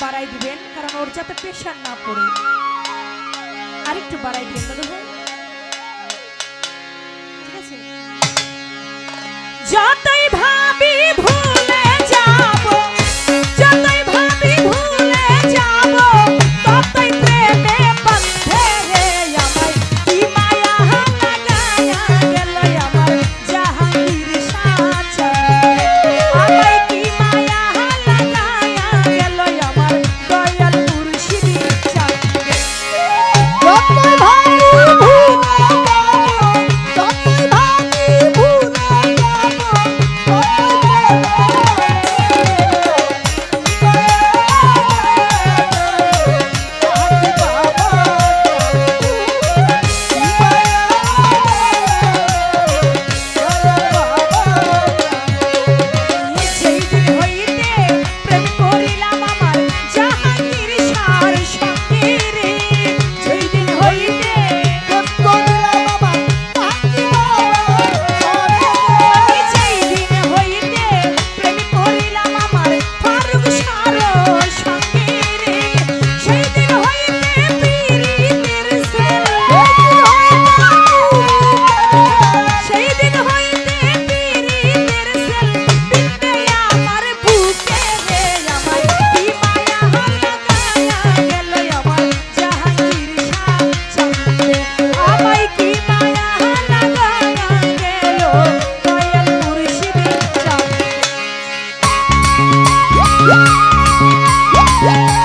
বাড়াই দিবেন, কারণ ওর যাতে প্রেশার না পড়ে। আরেকটু বাড়াই দিবেন দাদু ভাই, ঠিক আছে? যতই ভাবি ভুলে যাব, যতই ভাবি ভুলে যাব, ততই প্রেমে বন্ধে রে আমায় কি মায়া লাগায়া গেল আমার জাহাঙ্গীর সাচা, আমায় কি মায়া লাগায়া গেল আমার দয়াল মুর্শিদি চাঁদে। যতই ভাবি ভুলে যাব, যতই ভাবি ভুলে Yeah!